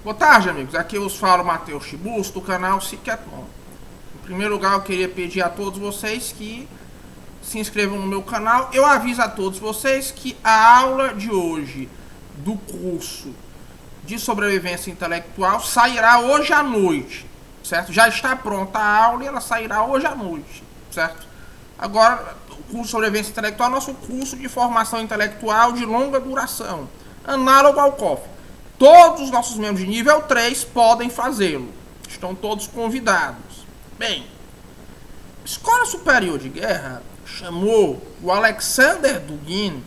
Boa tarde, amigos. Aqui eu vos falo Matheus Chibus, do canal Cicatron. Em primeiro lugar, eu queria pedir a todos vocês que se inscrevam no meu canal. Eu aviso a todos vocês que a aula de hoje do curso de sobrevivência intelectual sairá hoje à noite, certo? Já está pronta a aula e ela sairá hoje à noite, certo? Agora, o curso de sobrevivência intelectual é nosso curso de formação intelectual de longa duração, análogo ao COF. Todos os nossos membros de nível 3 podem fazê-lo. Estão todos convidados. Bem, a Escola Superior de Guerra chamou o Alexander Dugin,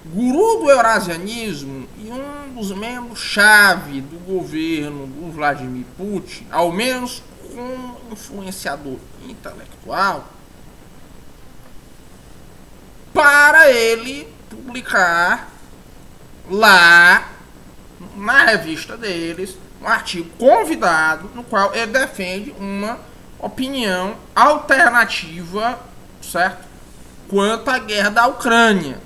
guru do eurasianismo e um dos membros-chave do governo do Vladimir Putin, ao menos como influenciador intelectual, para ele publicar lá na revista deles um artigo convidado no qual ele defende uma opinião alternativa, certo? Quanto à guerra da Ucrânia.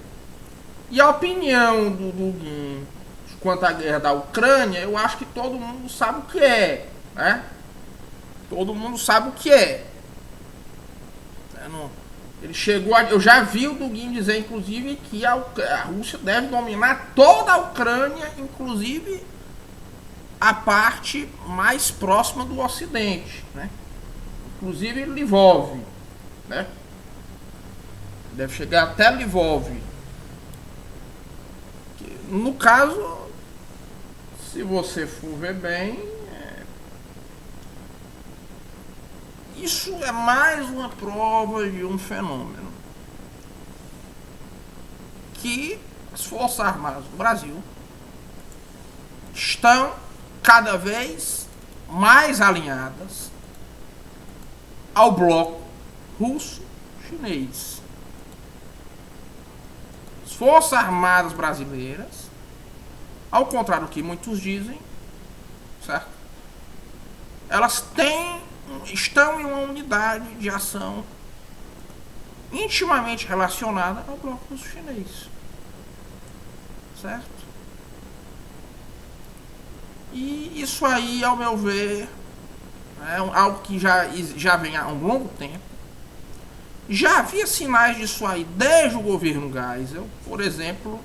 E a opinião do Dugin quanto à guerra da Ucrânia, eu acho que todo mundo sabe o que é, né? Todo mundo sabe o que é. Ele chegou eu já vi o Dugin dizer, inclusive, que a Rússia deve dominar toda a Ucrânia, inclusive a parte mais próxima do Ocidente, né? Inclusive Lvov, né? Deve chegar até Lvov. No caso, se você for ver bem, isso é mais uma prova de um fenômeno que as Forças Armadas do Brasil estão cada vez mais alinhadas ao bloco russo-chinês. As Forças Armadas brasileiras, ao contrário do que muitos dizem, certo? Elas estão em uma unidade de ação intimamente relacionada ao bloco russo-chinês, certo? E isso aí, ao meu ver, é algo que já vem há um longo tempo. Já havia sinais disso aí desde o governo Geisel. Por exemplo,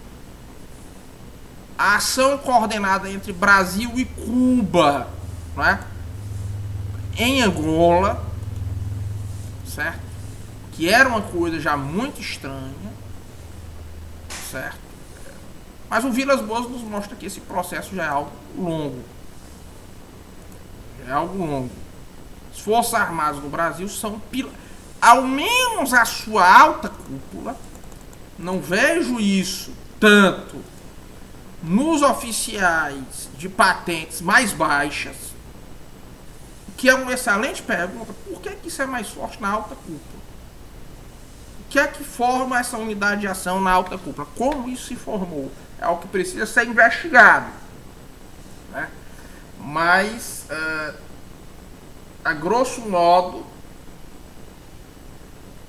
a ação coordenada entre Brasil e Cuba, não é? Em Angola, certo? Que era uma coisa já muito estranha, certo? Mas o Vilas Boas nos mostra que esse processo já é algo longo. Já é algo longo. As Forças Armadas do Brasil são, ao menos a sua alta cúpula, não vejo isso tanto nos oficiais de patentes mais baixas, que é uma excelente pergunta. Por que isso é mais forte na alta cúpula? O que é que forma essa unidade de ação na alta cúpula? Como isso se formou? É algo que precisa ser investigado, né? Mas, a grosso modo,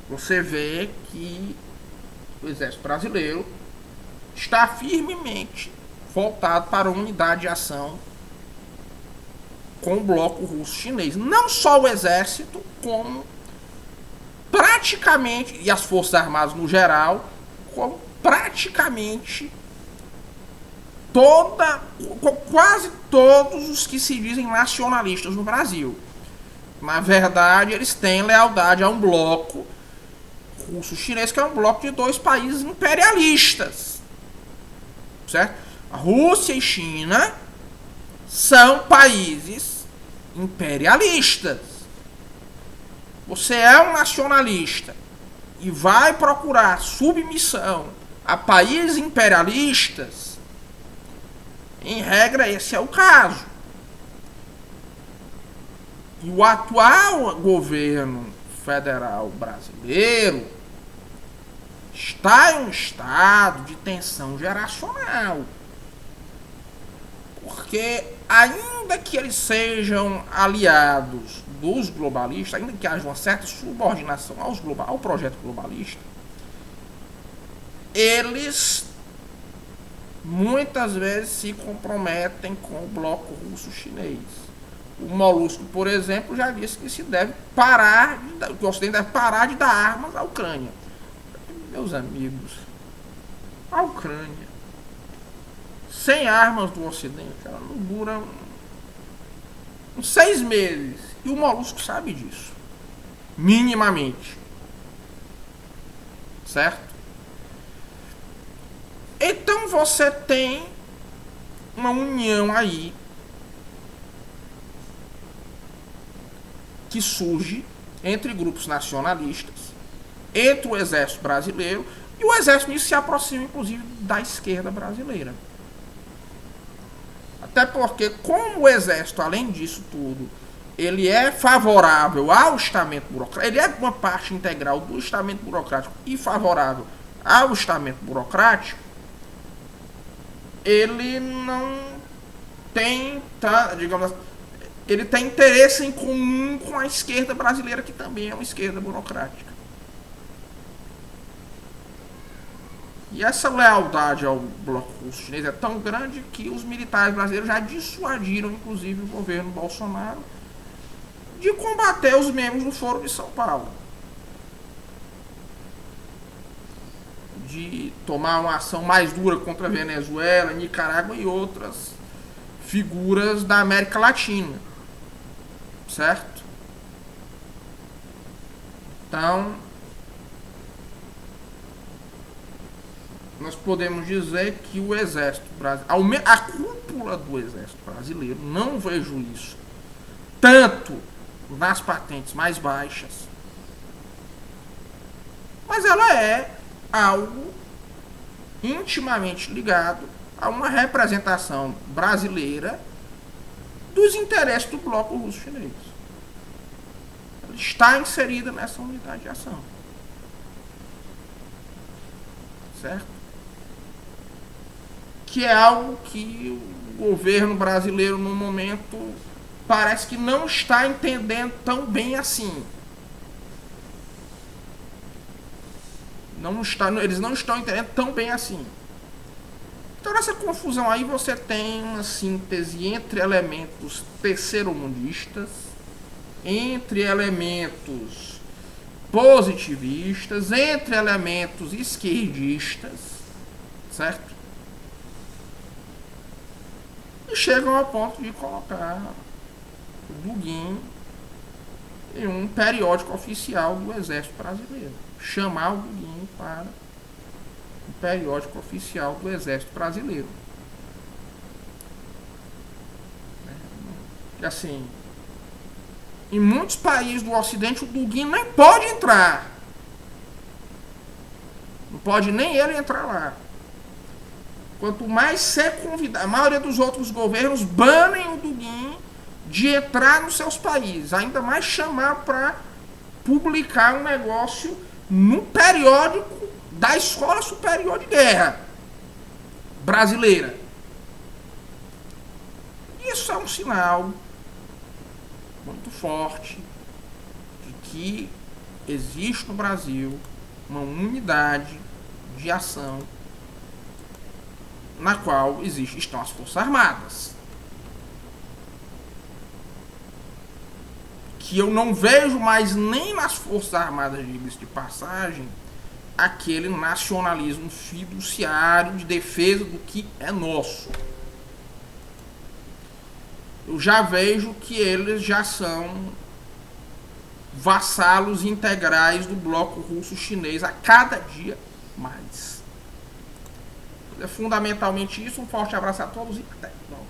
você vê que o Exército Brasileiro está firmemente voltado para a unidade de ação com o bloco russo-chinês. Não só o Exército, como praticamente, e as Forças Armadas no geral, como praticamente quase todos os que se dizem nacionalistas no Brasil. Na verdade, eles têm lealdade a um bloco russo-chinês, que é um bloco de dois países imperialistas, certo? A Rússia e China são países imperialistas. Você é um nacionalista e vai procurar submissão a países imperialistas, em regra, esse é o caso. E o atual governo federal brasileiro está em um estado de tensão geracional. Porque, ainda que eles sejam aliados dos globalistas, ainda que haja uma certa subordinação ao projeto globalista, eles muitas vezes se comprometem com o bloco russo-chinês. O Molusco, por exemplo, já disse que se deve parar, que o Ocidente deve parar de dar armas à Ucrânia. Meus amigos, a Ucrânia, sem armas do Ocidente, ela não dura uns 6 meses. E o Molusco sabe disso, minimamente. Certo? Então você tem uma união aí que surge entre grupos nacionalistas, entre o exército brasileiro, e o exército nisso se aproxima, inclusive, da esquerda brasileira. Até porque, como o exército, além disso tudo, ele é favorável ao estamento burocrático, ele é uma parte integral do estamento burocrático e favorável ao estamento burocrático, ele não tem, digamos assim, ele tem interesse em comum com a esquerda brasileira, que também é uma esquerda burocrática. E essa lealdade ao bloco russo chinês é tão grande que os militares brasileiros já dissuadiram, inclusive, o governo Bolsonaro de combater os membros do Foro de São Paulo. De tomar uma ação mais dura contra a Venezuela, Nicarágua e outras figuras da América Latina. Certo? Então, nós podemos dizer que o exército brasileiro, a cúpula do exército brasileiro, não vejo isso tanto nas patentes mais baixas, mas ela é algo intimamente ligado a uma representação brasileira dos interesses do bloco russo chinês. Ela está inserida nessa unidade de ação. Certo? Que é algo que o governo brasileiro, no momento, parece que não está entendendo tão bem assim. Eles não estão entendendo tão bem assim. Então, nessa confusão aí, você tem uma síntese entre elementos terceiromundistas, entre elementos positivistas, entre elementos esquerdistas, certo? E chegam ao ponto de colocar o Dugin em um periódico oficial do Exército Brasileiro. Chamar o Dugin para o periódico oficial do Exército Brasileiro. E assim, em muitos países do Ocidente, o Dugin nem pode entrar. Não pode nem ele entrar lá. Quanto mais ser convidado, a maioria dos outros governos banem o Dugin de entrar nos seus países. Ainda mais chamar para publicar um negócio no periódico da Escola Superior de Guerra brasileira. Isso é um sinal muito forte de que existe no Brasil uma unidade de ação na qual estão as Forças Armadas. Que eu não vejo mais nem nas Forças Armadas de passagem aquele nacionalismo fiduciário de defesa do que é nosso. Eu já vejo que eles já são vassalos integrais do bloco russo-chinês a cada dia mais. É fundamentalmente isso. Um forte abraço a todos e até logo.